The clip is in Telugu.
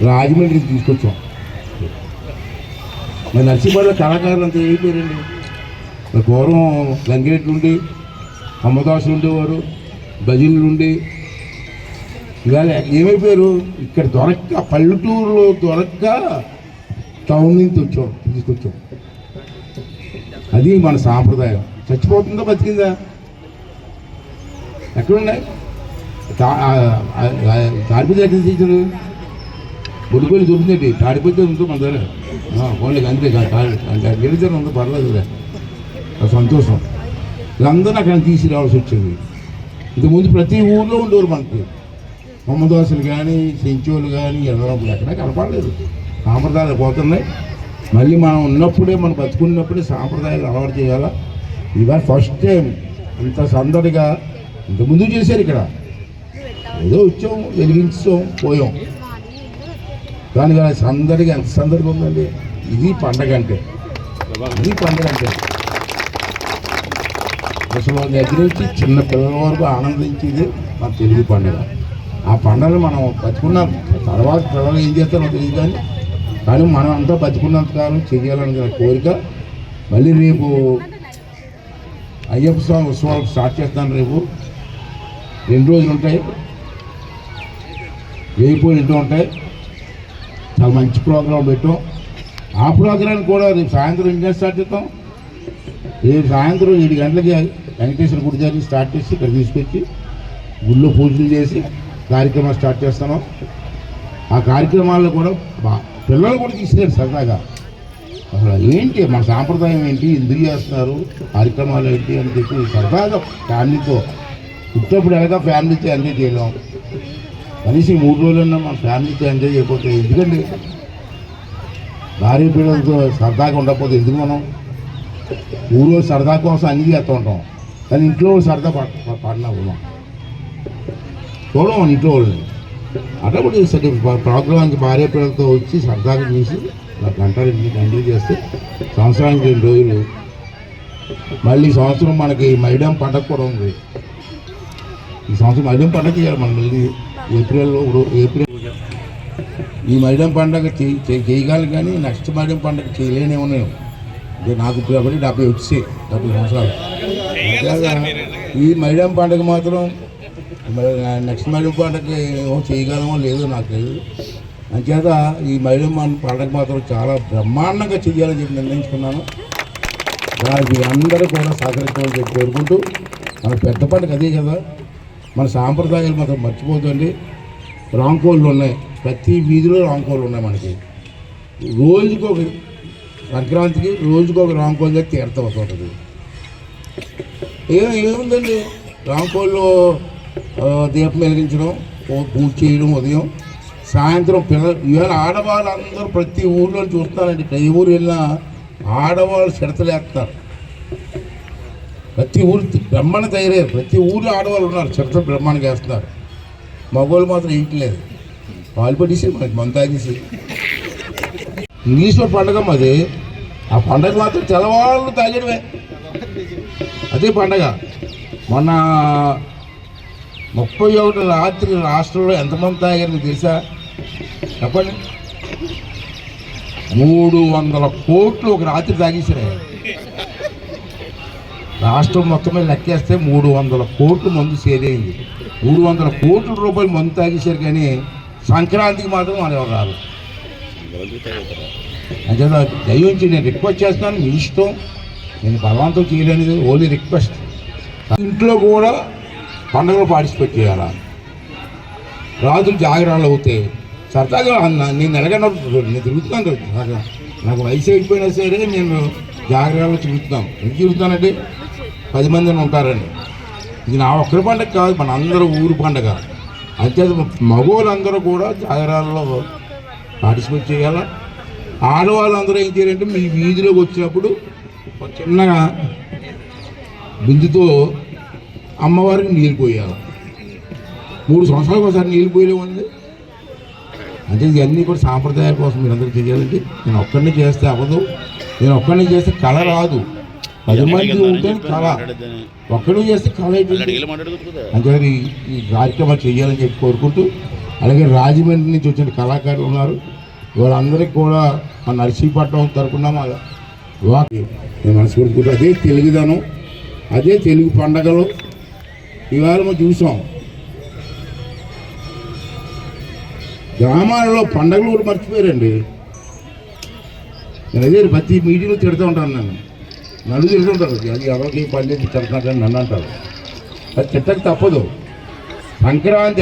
రాజమండ్రికి తీసుకొచ్చాం. మరి నర్సీపల్లిలో కళాకారులు అంతా అయిపోయారండి. పూర్వం గంగిరెడ్లు ఉండి, అమ్మదాసులు ఉండేవారు, భజనలు ఉండి, ఇవాళ ఏమైపోయారు? ఇక్కడ దొరక్క, పల్లెటూరులో దొరక్క టౌన్ నుంచి తీసుకొచ్చాం. అది మన సాంప్రదాయం. చచ్చిపోతుందా బతికిందా? ఎక్కడున్నాయి? తాడిపత్రి ఎక్కడ తీసారు? బొడిపల్లి దొరుకుతుంది. తాడిపత్రి ఉంటుంది మన దగ్గర. వాళ్ళకి అంతే గిరిజన ఉందో పర్లేదు, సంతోషం. వీళ్ళందరూ అక్కడ తీసుకురావాల్సి వచ్చింది. ఇంతకుముందు ప్రతి ఊళ్ళో ఉండేవారు మనకి. మమ్మదోసలు కానీ, సెంచోలు కానీ, ఎర్రప్పుడు ఎక్కడ కనపడలేదు. సాంప్రదాయాలు పోతున్నాయి. మళ్ళీ మనం ఉన్నప్పుడే, మనం బతుకున్నప్పుడే సాంప్రదాయాలు అలవాటు చేయాలా. ఇవాళ ఫస్ట్ టైం ఇంత సందడిగా ఇంతకుముందు చేశారు. ఇక్కడ ఏదో వచ్చాం, వెలిగించాం, పోయాం. కానీ సందడిగా ఎంత సందడిగా ఉందండి. ఇది పండగ అంటే, ఇది పండగ అంటే అసలు దగ్గర నుంచి చిన్న పిల్లల వరకు ఆనందించేది మన తెలుగు పండుగ. ఆ పండుగను మనం బతుకున్నాం. తర్వాత పిల్లలు ఏం చేస్తారో తెలియదు, కానీ మనం అంతా బతుకున్నంత కాలం చేయాలనే కోరిక. మళ్ళీ రేపు అయ్యప్ప స్వామి ఉత్సవాలు స్టార్ట్ చేస్తాను. రేపు 2 రోజులు ఉంటాయి, వేయిపోయి ఇంటూ ఉంటాయి. చాలా మంచి ప్రోగ్రాం పెట్టాం. ఆ ప్రోగ్రాం కూడా రేపు సాయంత్రం ఇంకా స్టార్ట్ చేస్తాం. రేపు సాయంత్రం 7 గంటలకి వెంకటేశ్వర గుడి దగ్గర స్టార్ట్ చేసి ఇక్కడ తీసుకొచ్చి గుళ్ళో పూజలు చేసి కార్యక్రమాలు స్టార్ట్ చేస్తున్నాం. ఆ కార్యక్రమాల్లో కూడా పిల్లలు కూడా తీసుకెళ్ళారు సరదాగా. అసలు ఏంటి మన సాంప్రదాయం ఏంటి, ఎందుకు చేస్తున్నారు, కార్యక్రమాలు ఏంటి అని చెప్పి సరదాగా ఫ్యామిలీతో. పుట్టినప్పుడు ఎలాగా ఫ్యామిలీతో ఎంజాయ్ చేయలేం. కనీసం 3 రోజులన్నా మన ఫ్యామిలీతో ఎంజాయ్ చేయకపోతే ఎందుకండి? భార్య పిల్లలతో సరదాగా ఉండకపోతే ఎందుకు? మనం ఊళ్ళో సరదా కోసం అన్నీ చేస్తూ ఉంటాం, కానీ ఇంట్లో సరదా పడినా ఉన్నాం చూడడం ఇంట్లో వాళ్ళని. అట్లా కూడా ప్రోగ్రామ్కి భార్య పిల్లలతో వచ్చి సరదాగా చూసి 1 గంట 2 గంటలు చేస్తే సంవత్సరానికి 2 రోజులు. మళ్ళీ సంవత్సరం మనకి మైడం పండగ కూడా ఉంది. ఈ సంవత్సరం మైడం పండగ చేయాలి మనం. మళ్ళీ ఏప్రిల్ ఈ మైడం పండగ చేయగలం, కానీ నెక్స్ట్ మైడం పండగ చేయలేనే ఉన్నాయో. నాకు ఇప్పుడు 70 వచ్చి 70 సంవత్సరాలు. ఈ మైడం పండగ మాత్రం నెక్స్ట్ మైడం పండగ చేయగలమో లేదో నాకు తెలియదు. అంచేత ఈ మైడం పండగ మాత్రం చాలా బ్రహ్మాండంగా చెయ్యాలని చెప్పి నిర్ణయించుకున్నాను. దానికి అందరూ కూడా సహకరించాలని చెప్పి కోరుకుంటూ, మన పెద్ద పండుగ అదే కదా. మన సాంప్రదాయాలు మాత్రం మర్చిపోతుంది. రాంకోళ్ళు ఉన్నాయి, ప్రతి వీధిలో రాంకోళ్ళు ఉన్నాయి మనకి. రోజుకొక సంక్రాంతికి రోజుకొక రాంకోళ్ళ దగ్గర తీర్థం అవుతుంటుంది. ఏముందండి, రాంకోళ్ళు దీపం వెలిగించడం, పూజ చేయడం ఉదయం సాయంత్రం. పిల్లలు ఇవాళ ఆడవాళ్ళు అందరూ ప్రతి ఊళ్ళో చూస్తున్నారండి. ఏ ఊరు వెళ్ళినా ఆడవాళ్ళు చిడతలేస్తారు. ప్రతి ఊరు బ్రహ్మాండ తయారయ్యారు. ప్రతి ఊళ్ళో ఆడవాళ్ళు ఉన్నారు, చిడతలు బ్రహ్మాండంగా వేస్తున్నారు. మగవాళ్ళు మాత్రం వేయట్లేదు. పాలు పట్టేసి మనకి మందు తాగేసి. ఇంగ్లీష్ పండగ మాది. ఆ పండగ మాత్రం తెల్లవాళ్ళు తాగడమే, అదే పండగ. మొన్న 31 రాత్రి రాష్ట్రంలో ఎంతమంది తాగారు మీకు తెలుసా? చెప్పండి. 300 కోట్లు ఒక రాత్రి తాగేసారు. రాష్ట్రం మొత్తం మీద లెక్కేస్తే 300 కోట్లు మందు సేరైంది. 300 కోట్ల రూపాయలు మందు తాగేశారు, కానీ సంక్రాంతికి మాత్రం మన ఎవరు రాదు. అంటే దయవుంచి నేను రిక్వెస్ట్ చేస్తున్నాను, మీ ఇష్టం, నేను బలవంతం చేయలేనిది, ఓన్లీ రిక్వెస్ట్. ఇంట్లో కూడా పండుగలో పార్టిసిపేట్ చేయాలా. రాజులు జాగరాలు అవుతాయి. సరదాగా నేను ఎలాగైనా నేను తిరుగుతున్నాను. నాకు వయసు అయిపోయినా సరే నేను జాగరాలు తిరుగుతున్నాను. ఎందుకు తిరుగుతానంటే 10 మందిని ఉంటారండి. ఇది నా ఒక్కరి పండుగ కాదు, మన అందరూ ఊరు పండుగ. అంతే మగవాళ్ళందరూ కూడా జాగరాలలో పార్టిసిపేట్ చేయాలా. ఆడవాళ్ళందరూ ఏం చేయాలంటే మీ వీధిలోకి వచ్చినప్పుడు చిన్నగా బిందుతో అమ్మవారికి నీళ్ళు పోయాలి. 3 సంవత్సరాలకు ఒకసారి నీళ్ళు పోయలేమండి. అంటే ఇవన్నీ కూడా సాంప్రదాయాల కోసం మీరు అందరూ చేయాలంటే నేను ఒక్కడిని చేస్తే అవ్వదు. నేను ఒక్కడిని చేస్తే కళ రాదు. 10 మంది ఉంటే కళ, ఒక్కడిని చేస్తే కళ అయిపోయింది. అంటే ఈ కార్యక్రమాలు చేయాలని చెప్పి కోరుకుంటూ అలాగే రాజమండ్రి నుంచి వచ్చిన కళాకారులు ఉన్నారు. వాళ్ళందరికీ కూడా మా నర్సీపట్నం తరపున మా నేను మనస్ఫూర్తి అదే తెలుగుదనం, అదే తెలుగు పండగలు ఇవాళ మనం చూసాం. గ్రామాలలో పండగలు కూడా మర్చిపోయారండి. నేను అదే ప్రతి మీటింగ్లో తిడుతూ ఉంటాను. నన్ను తిడుతుంటారు, అది ఎవరికి పని చేసి తిడుతున్నారని నన్ను అంటారు. అది తిట్టక తప్పదు. సంక్రాంతి